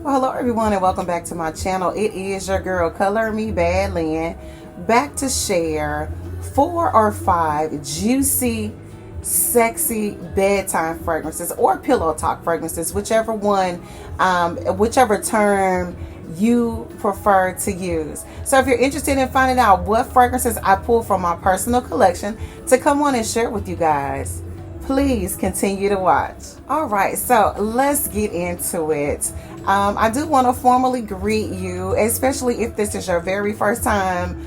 Well, hello everyone and welcome back to my channel. It is your girl Color Me Bad Lynn, back to share 4 or 5 juicy, sexy bedtime fragrances or pillow talk fragrances, whichever one, whichever term you prefer to use. So if you're interested in finding out what fragrances I pull from my personal collection to come on and share with you guys, please continue to watch. All right, so let's get into it. I do want to formally greet you, especially if this is your very first time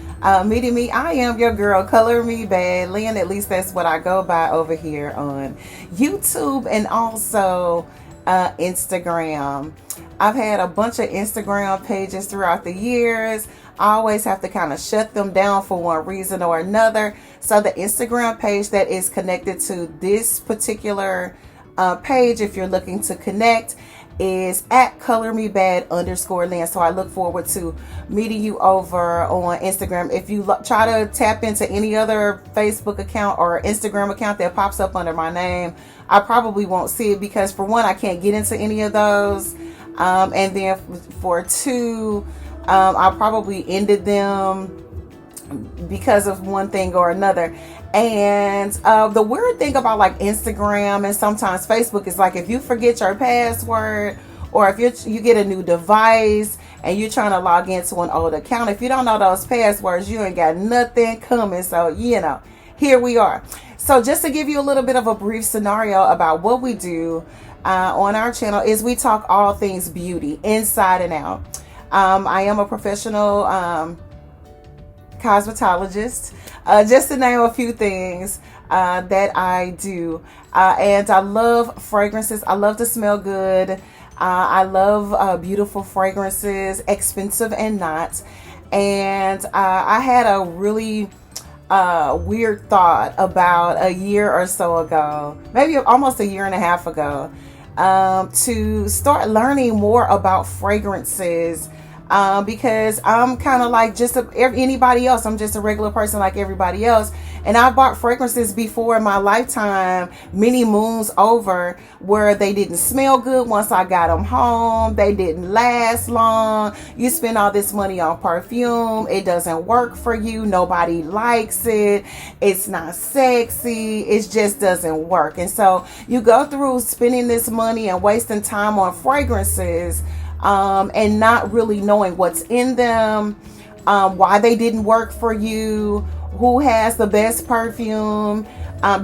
meeting me. I am your girl, Color Me Bad Lynn. At least that's what I go by over here on YouTube and also Instagram. I've had a bunch of Instagram pages throughout the years. I always have to kind of shut them down for one reason or another. So the Instagram page that is connected to this particular page, if you're looking to connect, is at colormebad_Lynn. So I look forward to meeting you over on Instagram. If you try to tap into any other Facebook account or Instagram account that pops up under my name, I probably won't see it because for one, I can't get into any of those. And then for two, I probably ended them because of one thing or another. And the weird thing about like Instagram and sometimes Facebook is like if you forget your password or if you get a new device and you're trying to log into an old account, if you don't know those passwords, you ain't got nothing coming. So, here we are. So just to give you a little bit of a brief scenario about what we do on our channel is we talk all things beauty inside and out. I am a professional cosmetologist, just to name a few things that I do. And I love fragrances. I love to smell good. I love beautiful fragrances, expensive and not. And I had a really weird thought about a year or so ago, maybe almost a year and a half ago, to start learning more about fragrances. Because I'm kind of like just anybody else. I'm just a regular person like everybody else. And I bought fragrances before in my lifetime, many moons over, where they didn't smell good once I got them home. They didn't last long. You spend all this money on perfume. It doesn't work for you. Nobody likes it. It's not sexy. It just doesn't work. And so you go through spending this money and wasting time on fragrances, and not really knowing what's in them, why they didn't work for you, who has the best perfume,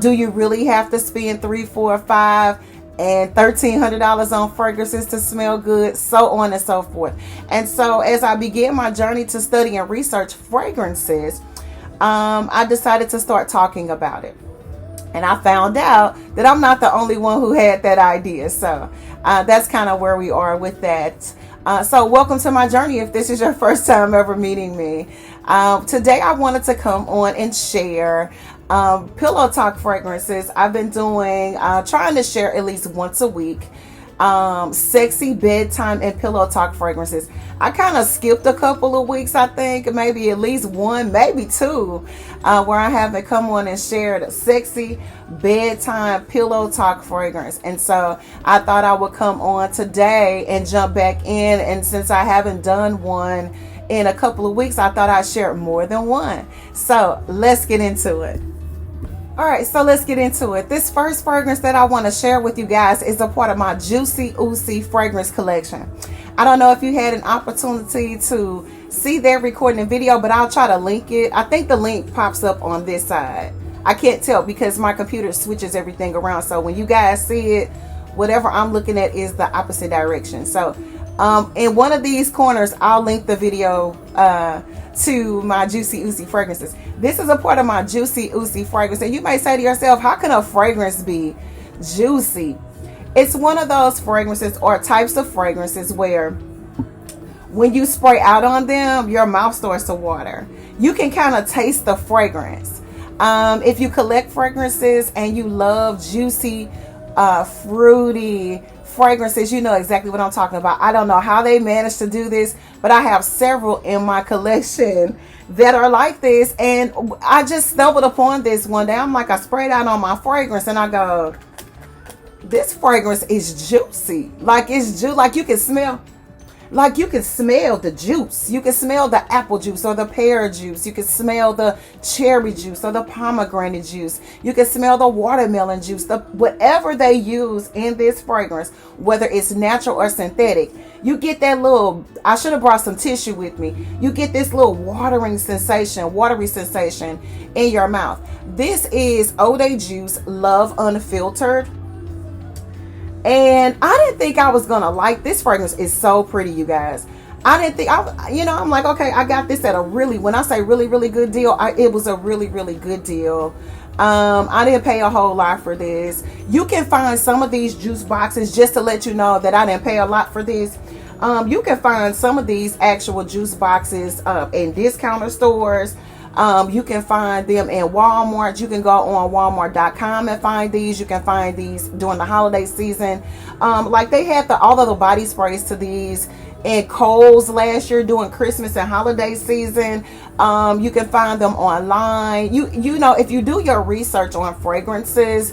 do you really have to spend $3, $4, $5, and $1,300 on fragrances to smell good, so on and so forth. And so as I began my journey to study and research fragrances, I decided to start talking about it. And I found out that I'm not the only one who had that idea. So that's kind of where we are with that. So welcome to my journey if this is your first time ever meeting me. Today I wanted to come on and share pillow talk fragrances. I've been doing, trying to share at least once a week, sexy bedtime and pillow talk fragrances. I kind of skipped a couple of weeks, I think, maybe at least one, maybe two, where I haven't come on and shared a sexy bedtime pillow talk fragrance. And so I thought I would come on today and jump back in. And since I haven't done one in a couple of weeks, I thought I'd share more than one. So let's get into it. All right, so let's get into it. This first fragrance that I want to share with you guys is a part of my Juicy Oozy fragrance collection. I don't know if you had an opportunity to see their recording video, but I'll try to link it. I think the link pops up on this side. I can't tell because my computer switches everything around. So when you guys see it, whatever I'm looking at is the opposite direction. So in one of these corners, I'll link the video to my Juicy Oozy fragrances. This is a part of my Juicy Oozy fragrance. And you may say to yourself, how can a fragrance be juicy? It's one of those fragrances or types of fragrances where when you spray out on them, your mouth starts to water. You can kind of taste the fragrance. If you collect fragrances and you love juicy, fruity fragrances, you know exactly what I'm talking about. I don't know how they managed to do this, but I have several in my collection that are like this. And I just stumbled upon this one day. I'm like, I sprayed out on my fragrance and I go, this fragrance is juicy. Like it's like you can smell. Like you can smell the juice. You can smell the apple juice or the pear juice. You can smell the cherry juice or the pomegranate juice. You can smell the watermelon juice. The whatever they use in this fragrance, whether it's natural or synthetic, you get that little, I should have brought some tissue with me. You get this little watery sensation in your mouth. This is Eau de Juice Love Unfiltered. And I didn't think I was going to like this fragrance. Is so pretty, you guys. I didn't think, I'm like, okay, I got this at a really, when I say really, really good deal, it was a really, really good deal. I didn't pay a whole lot for this. You can find some of these juice boxes, just to let you know that I didn't pay a lot for this. You can find some of these actual juice boxes in discounter stores. You can find them in Walmart. You can go on walmart.com and find these. You can find these during the holiday season. Like they had all of the body sprays to these in Kohl's last year during Christmas and holiday season. You can find them online. You know, if you do your research on fragrances,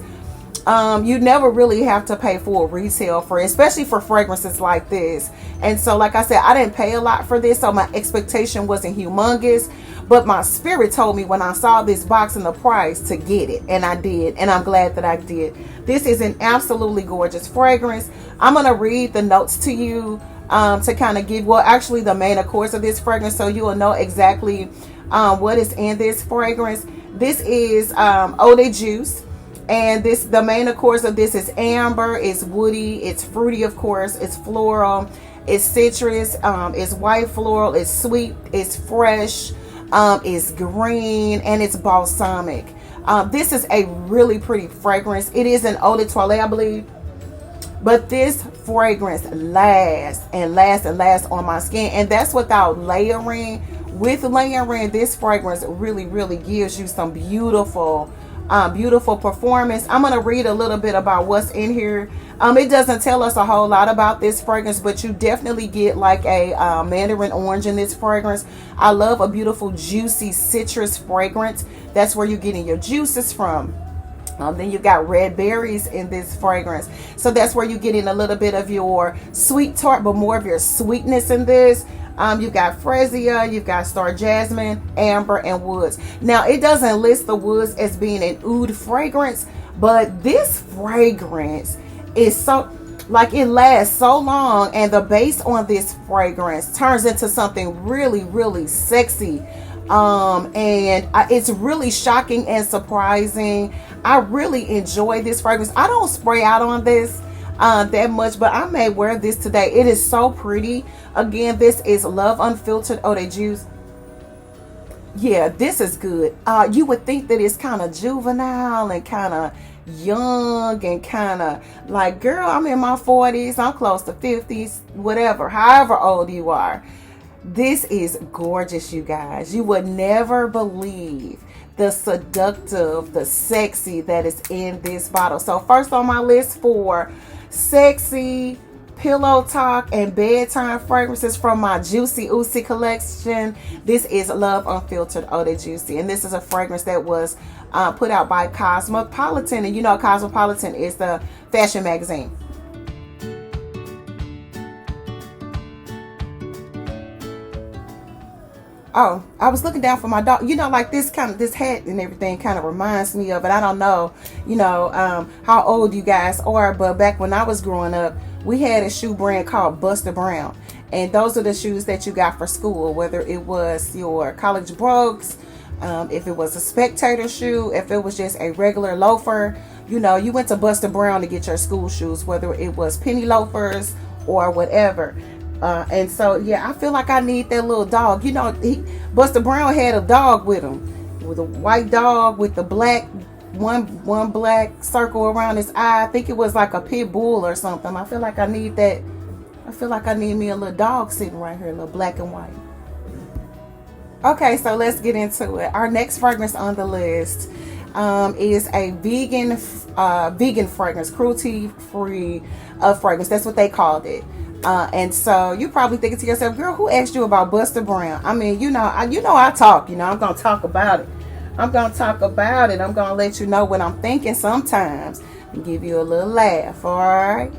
you never really have to pay full retail for it, especially for fragrances like this. And so, like I said, I didn't pay a lot for this, so my expectation wasn't humongous. But my spirit told me when I saw this box and the price to get it. And I did. And I'm glad that I did. This is an absolutely gorgeous fragrance. I'm going to read the notes to you to kind of give, well, actually the main accords of this fragrance, so you will know exactly what is in this fragrance. This is Eau de Juice. And the main accords of this is amber, it's woody, it's fruity, of course, it's floral, it's citrus, it's white floral, it's sweet, it's fresh, it's green, and it's balsamic. This is a really pretty fragrance. It is an eau de toilette, I believe. But this fragrance lasts and lasts and lasts on my skin. And that's without layering. With layering, this fragrance really, really gives you some beautiful performance. I'm going to read a little bit about what's in here. It doesn't tell us a whole lot about this fragrance, but you definitely get like a mandarin orange in this fragrance. I love a beautiful juicy citrus fragrance. That's where you're getting your juices from. Then you got red berries in this fragrance. So that's where you're getting a little bit of your sweet tart, but more of your sweetness in this. You've got freesia, you've got star jasmine, amber, and woods. Now, it doesn't list the woods as being an oud fragrance, but this fragrance is so, like, it lasts so long, and the base on this fragrance turns into something really, really sexy. And it's really shocking and surprising. I really enjoy this fragrance. I don't spray out on this that much, but I may wear this today. It is so pretty. Again, this is Love Unfiltered Eau de Juice. Yeah, this is good. You would think that it's kind of juvenile and kind of young and kind of like, girl, I'm in my 40s, I'm close to 50s, whatever, however old you are. This is gorgeous, you guys. You would never believe the seductive, the sexy that is in this bottle. So first on my list for sexy pillow talk and bedtime fragrances from my Juicy Oozy collection, this is Love Unfiltered Eau de Juicy, and this is a fragrance that was put out by Cosmopolitan, and you know Cosmopolitan is the fashion magazine. Oh, I was looking down for my dog. You know, like this hat and everything kind of reminds me of it. I don't know, how old you guys are, but back when I was growing up, we had a shoe brand called Buster Brown. And those are the shoes that you got for school, whether it was your college brogues, if it was a spectator shoe, if it was just a regular loafer. You know, you went to Buster Brown to get your school shoes, whether it was penny loafers or whatever. And so, yeah, I feel like I need that little dog. You know, Buster Brown had a dog with him, with a white dog with the black, one black circle around his eye. I think it was like a pit bull or something. I feel like I need that. I feel like I need me a little dog sitting right here, a little black and white. Okay, so let's get into it. Our next fragrance on the list is a vegan fragrance, cruelty-free fragrance. That's what they called it. And so you probably thinking to yourself, girl, who asked you about Buster Brown? I mean, I talk, I'm going to talk about it. I'm going to let you know what I'm thinking sometimes and give you a little laugh. All right.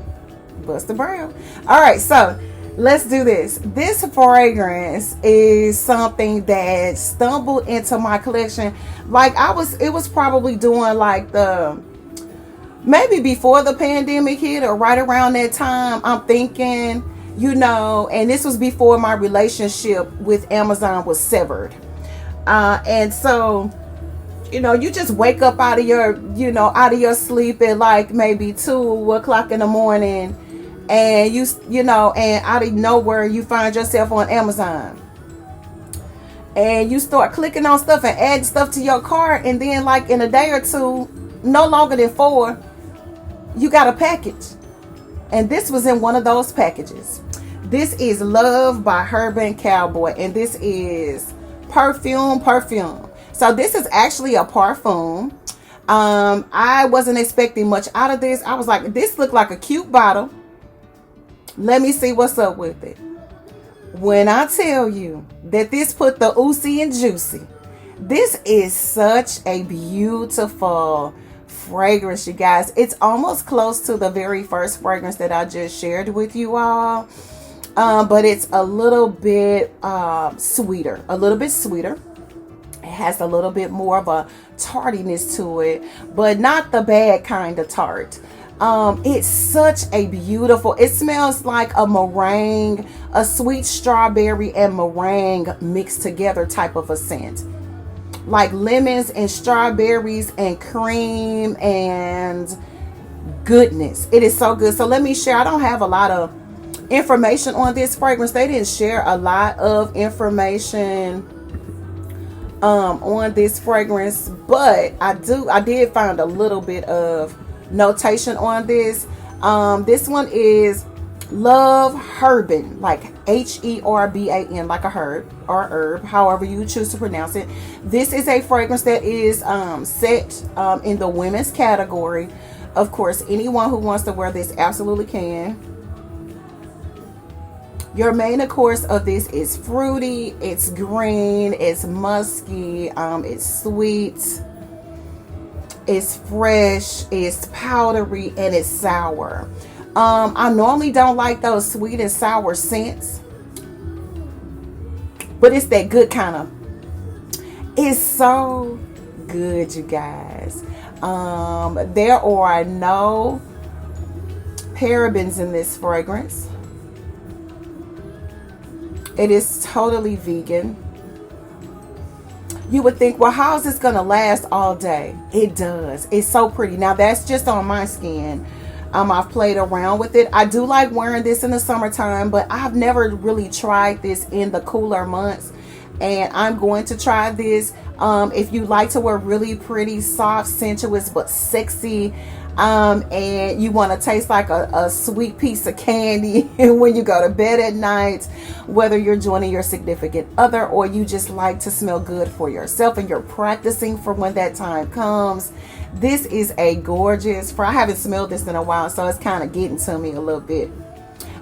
Buster Brown. All right. So let's do this. This fragrance is something that stumbled into my collection. Like it was probably doing like the, maybe before the pandemic hit or right around that time. I'm thinking, and this was before my relationship with Amazon was severed. And so, you just wake up out of your sleep at like maybe 2 o'clock in the morning, and and out of nowhere you find yourself on Amazon, and you start clicking on stuff and adding stuff to your cart, and then like in a day or two, no longer than 4, you got a package. And this was in one of those packages. This is Love by Urban Cowboy, and this is perfume. So this is actually a parfum. I wasn't expecting much out of this. I was like, this looked like a cute bottle. Let me see what's up with it. When I tell you that this put the oozy and juicy, this is such a beautiful fragrance, you guys. It's almost close to the very first fragrance that I just shared with you all. But it's a little bit sweeter. It has a little bit more of a tartiness to it, but not the bad kind of tart. It's such a beautiful, it smells like a meringue, a sweet strawberry and meringue mixed together type of a scent. Like lemons and strawberries and cream and goodness. It is so good. So let me share. I don't have a lot of information on this fragrance. They didn't share a lot of information on this fragrance, but I did find a little bit of notation on this. This one is Love Herban, like Herban, like a herb or herb, however you choose to pronounce it. This is a fragrance that is set in the women's category. Of course, anyone who wants to wear this absolutely can. Your main course of this is fruity, it's green, it's musky, it's sweet, it's fresh, it's powdery, and it's sour. I normally don't like those sweet and sour scents, but it's that good kind of, it's so good, you guys. There are no parabens in this fragrance. It is totally vegan. You would think, well, how is this going to last all day? It does. It's so pretty. Now, that's just on my skin. I've played around with it. I do like wearing this in the summertime, but I've never really tried this in the cooler months. And I'm going to try this. If you like to wear really pretty, soft, sensuous, but sexy, and you want to taste like a sweet piece of candy when you go to bed at night, whether you're joining your significant other or you just like to smell good for yourself and you're practicing for when that time comes, this is a gorgeous, I haven't smelled this in a while, so it's kind of getting to me a little bit.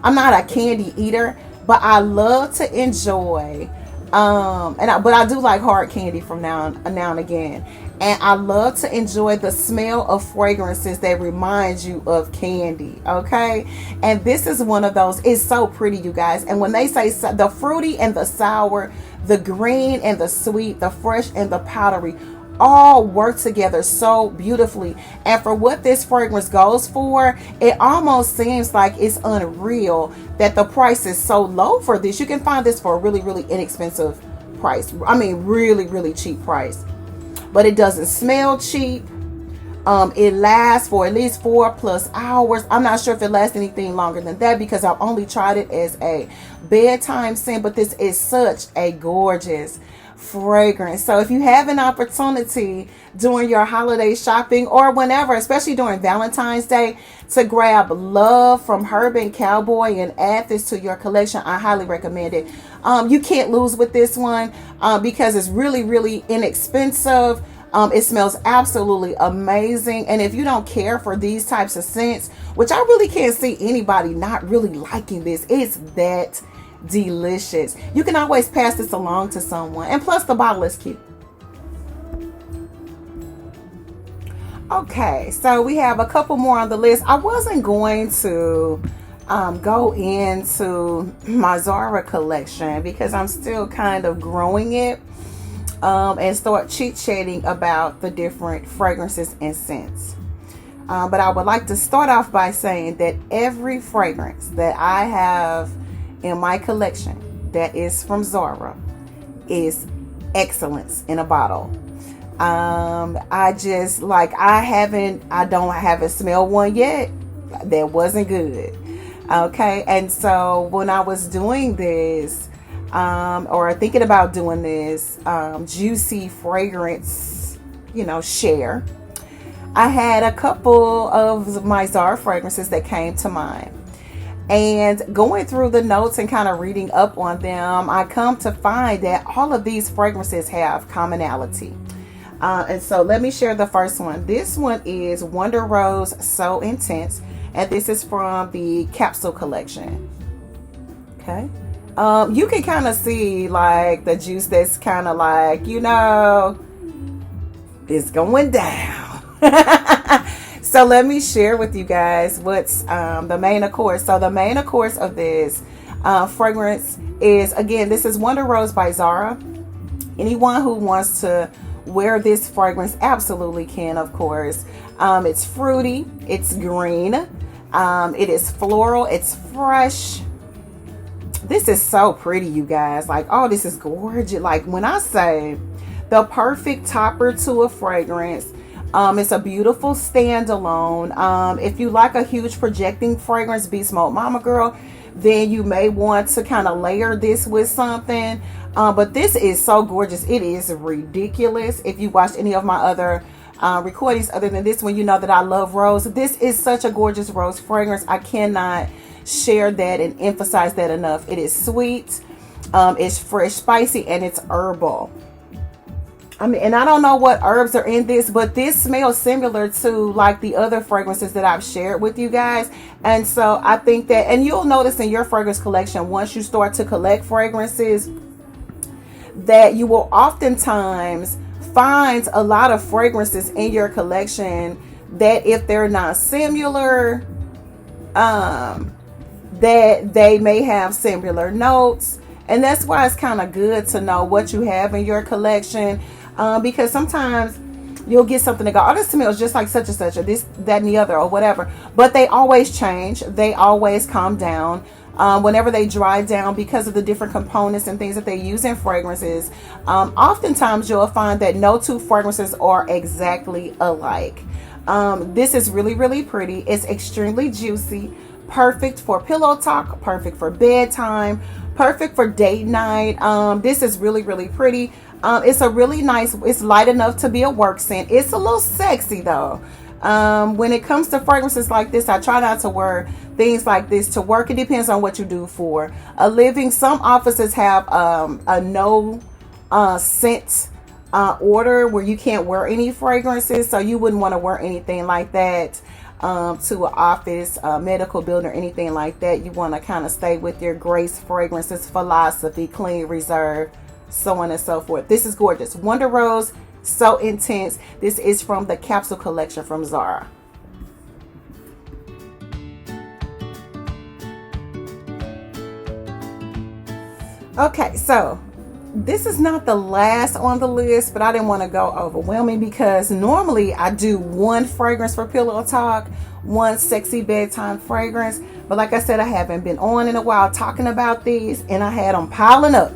I'm not a candy eater, but I love to enjoy, but I do like hard candy from now and again. And I love to enjoy the smell of fragrances that remind you of candy, okay? And this is one of those. It's so pretty, you guys. And when they say the fruity and the sour, the green and the sweet, the fresh and the powdery, all work together so beautifully. And for what this fragrance goes for, it almost seems like it's unreal that the price is so low for this. You can find this for a really, really inexpensive price. I mean, really, really cheap price. But it doesn't smell cheap. It lasts for at least 4+ hours. I'm not sure if it lasts anything longer than that because I've only tried it as a bedtime scent. But this is such a gorgeous fragrance. So if you have an opportunity during your holiday shopping or whenever, especially during Valentine's Day, to grab Love from Urban Cowboy and add this to your collection, I highly recommend it. You can't lose with this one because it's really, really inexpensive. It smells absolutely amazing. And if you don't care for these types of scents, which I really can't see anybody not really liking this, it's that delicious. You can always pass this along to someone, and plus the bottle is cute. Okay, so we have a couple more on the list. I wasn't going to go into my Zara collection because I'm still kind of growing it, and start chit-chatting about the different fragrances and scents. But I would like to start off by saying that every fragrance that I have in my collection that is from Zara is excellence in a bottle. I just like I don't haven't smelled one yet that wasn't good. Okay, and so when I was doing this, or thinking about doing this juicy fragrance, share, I had a couple of my Zara fragrances that came to mind. And going through the notes and kind of reading up on them, I come to find that all of these fragrances have commonality. And so let me share the first one. This one is Wonder Rose So Intense, and this is from the Capsule Collection. Okay. You can kind of see like the juice that's kind of like, it's going down. So let me share with you guys what's the main accord. So the main accords of this fragrance is, again, this is Wonder Rose by Zara. Anyone who wants to wear this fragrance absolutely can, of course. It's fruity, it's green, it is floral, it's fresh. This is so pretty, you guys. Like, oh, this is gorgeous. Like, when I say the perfect topper to a fragrance, it's a beautiful standalone. If you like a huge projecting fragrance, Beast Mode Mama Girl, then you may want to kind of layer this with something. But this is so gorgeous. It is ridiculous. If you watched any of my other recordings other than this one, you know that I love rose. This is such a gorgeous rose fragrance. I cannot share that and emphasize that enough. It is sweet, it's fresh, spicy, and it's herbal. And I don't know what herbs are in this, but this smells similar to like the other fragrances that I've shared with you guys. And so I think that, and you'll notice in your fragrance collection, once you start to collect fragrances, that you will oftentimes find a lot of fragrances in your collection that, if they're not similar, that they may have similar notes. And that's why it's kind of good to know what you have in your collection. Because sometimes you'll get something to go, oh, this smells just like such and such, or this, that, and the other, or whatever. But they always change. They always calm down whenever they dry down because of the different components and things that they use in fragrances. Oftentimes you'll find that no two fragrances are exactly alike. This is really, really pretty. It's extremely juicy. Perfect for pillow talk. Perfect for bedtime. Perfect for date night. This is really, really pretty. It's a really nice, it's light enough to be a work scent. It's a little sexy though. When it comes to fragrances like this, I try not to wear things like this to work. It depends on what you do for a living. Some offices have a no scent order where you can't wear any fragrances, so you wouldn't want to wear anything like that to an office, medical building, or anything like that. You want to kind of stay with your Grace Fragrances philosophy, clean, reserve, so on and so forth. This is gorgeous. Wonder Rose So Intense. This is from the Capsule Collection from Zara. Okay, so this is not the last on the list, but I didn't want to go overwhelming because normally I do one fragrance for Pillow Talk, one sexy bedtime fragrance. But like I said, I haven't been on in a while talking about these, and I had them piling up.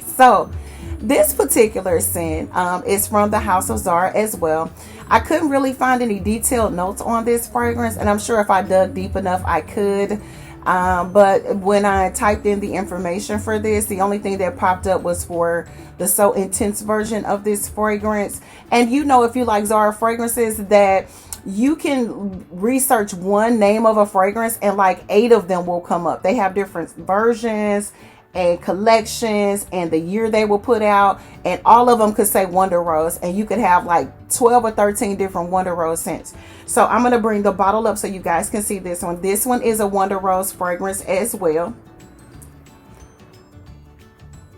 So this particular scent is from the House of Zara as well. I couldn't really find any detailed notes on this fragrance, and I'm sure if I dug deep enough I could. But when I typed in the information for this, the only thing that popped up was for the So Intense version of this fragrance. And if you like Zara fragrances, that you can research one name of a fragrance and like 8 of them will come up. They have different versions and collections and the year they will put out, and all of them could say Wonder Rose, and you could have like 12 or 13 different Wonder Rose scents. So I'm going to bring the bottle up so you guys can see this one. This one is a Wonder Rose fragrance as well.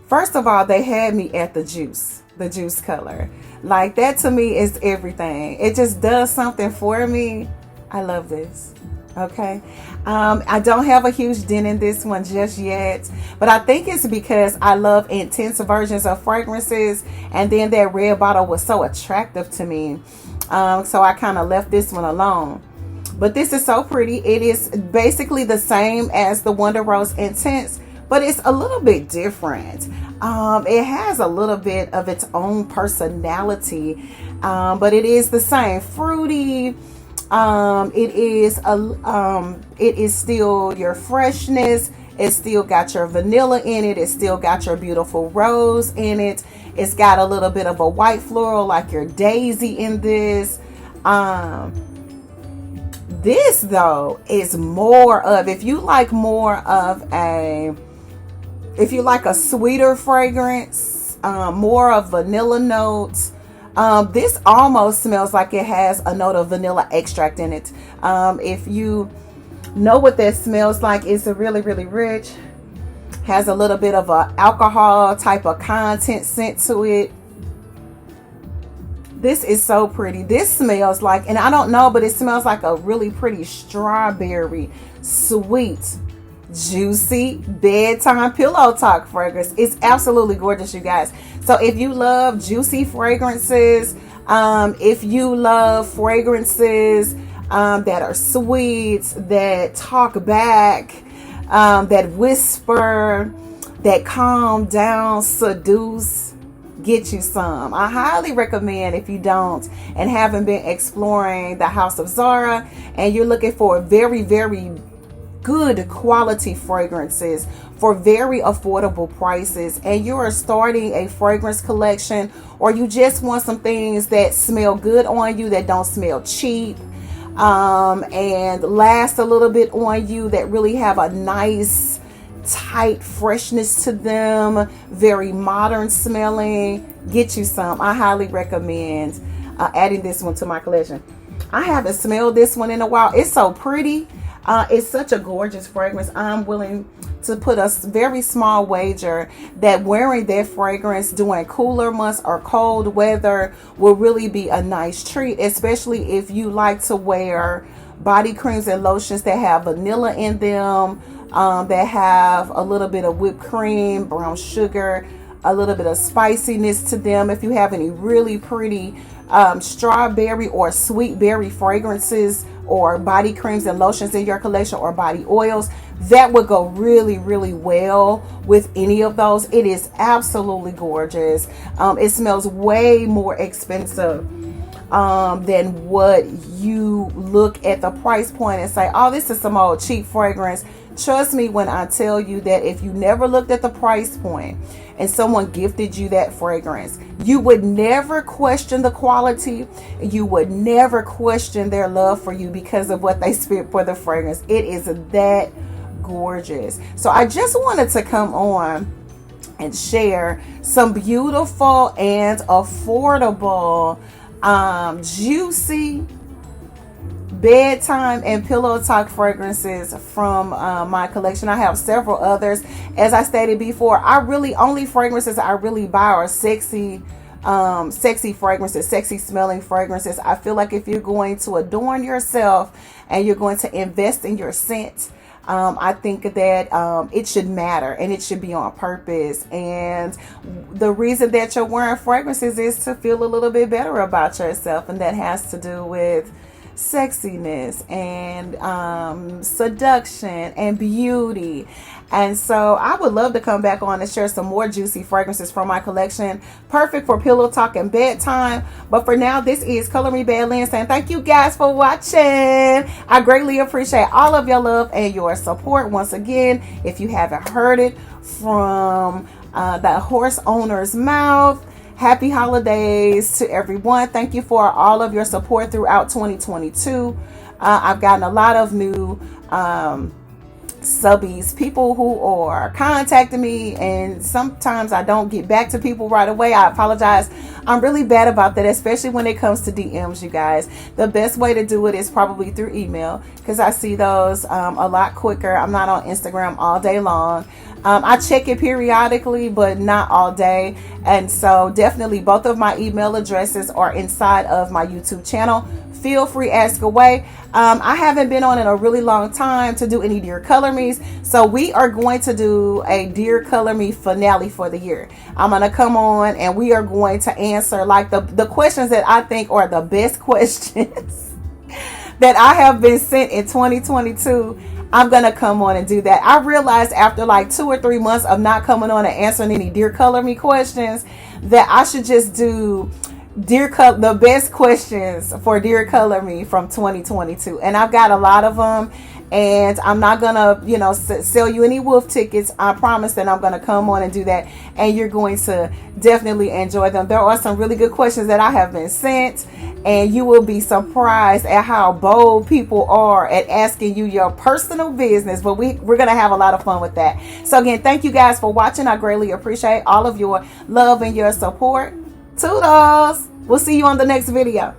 First of all, they had me at the juice color. Like, that to me is everything. It just does something for me. I love this. Okay. I don't have a huge dent in this one just yet, but I think it's because I love intense versions of fragrances, and then that red bottle was so attractive to me. So I kind of left this one alone. But this is so pretty. It is basically the same as the Wonder Rose Intense, but it's a little bit different. It has a little bit of its own personality, but it is the same. Fruity. It is still your freshness. It's still got your vanilla in it. It's still got your beautiful rose in it. It's got a little bit of a white floral like your daisy in this. This though is more of, if you like a sweeter fragrance, more of vanilla notes. This almost smells like it has a note of vanilla extract in it. If you know what that smells like, it's a really, really rich, has a little bit of a alcohol type of content scent to it. This is so pretty. This smells like, and I don't know, but it smells like a really pretty strawberry, sweet, juicy bedtime pillow talk fragrance. It's absolutely gorgeous, you guys. So if you love juicy fragrances, if you love fragrances that are sweet, that talk back, that whisper, that calm down, seduce, get you some. I highly recommend, if you don't and haven't been exploring the House of Zara and you're looking for very, very good quality fragrances for very affordable prices, and you are starting a fragrance collection, or you just want some things that smell good on you, that don't smell cheap, and last a little bit on you, that really have a nice tight freshness to them, very modern smelling, get you some. I highly recommend adding this one to my collection. I haven't smelled this one in a while. It's so pretty. It's such a gorgeous fragrance. I'm willing to put a very small wager that wearing that fragrance during cooler months or cold weather will really be a nice treat, especially if you like to wear body creams and lotions that have vanilla in them, that have a little bit of whipped cream, brown sugar, a little bit of spiciness to them. If you have any really pretty strawberry or sweet berry fragrances or body creams and lotions in your collection, or body oils, that would go really, really well with any of those. It is absolutely gorgeous. It smells way more expensive than what you look at the price point and say, oh, this is some old cheap fragrance. Trust me when I tell you that if you never looked at the price point and someone gifted you that fragrance, you would never question the quality. You would never question their love for you because of what they spent for the fragrance. It is that gorgeous. So I just wanted to come on and share some beautiful and affordable, juicy bedtime and pillow talk fragrances from my collection. I have several others. As I stated before, only fragrances I really buy are sexy fragrances, sexy smelling fragrances. I feel like if you're going to adorn yourself and you're going to invest in your scent, I think that it should matter and it should be on purpose. And the reason that you're wearing fragrances is to feel a little bit better about yourself, and that has to do with sexiness and seduction and beauty. And so I would love to come back on and share some more juicy fragrances from my collection, perfect for pillow talk and bedtime. But for now, this is Color Me Badly saying thank you guys for watching. I greatly appreciate all of your love and your support. Once again, if you haven't heard it from the horse owner's mouth, happy holidays to everyone. Thank you for all of your support throughout 2022. I've gotten a lot of new subbies, people who are contacting me, and sometimes I don't get back to people right away. I apologize. I'm really bad about that, especially when it comes to DMs, you guys. The best way to do it is probably through email, because I see those a lot quicker. I'm not on Instagram all day long. I check it periodically, but not all day. And so definitely both of my email addresses are inside of my YouTube channel. feel free, ask away. I haven't been on in a really long time to do any Dear Color Me's, so we are going to do a Dear Color Me finale for the year. I'm going to come on and we are going to answer like the questions that I think are the best questions that I have been sent in 2022. I'm going to come on and do that. I realized after like 2 or 3 months of not coming on and answering any Dear Color Me questions that I should just do the best questions for Dear Color Me from 2022. And I've got a lot of them. And I'm not going to, sell you any wolf tickets. I promise that I'm going to come on and do that. And you're going to definitely enjoy them. There are some really good questions that I have been sent. And you will be surprised at how bold people are at asking you your personal business. But we're going to have a lot of fun with that. So again, thank you guys for watching. I greatly appreciate all of your love and your support. Toodles! We'll see you on the next video.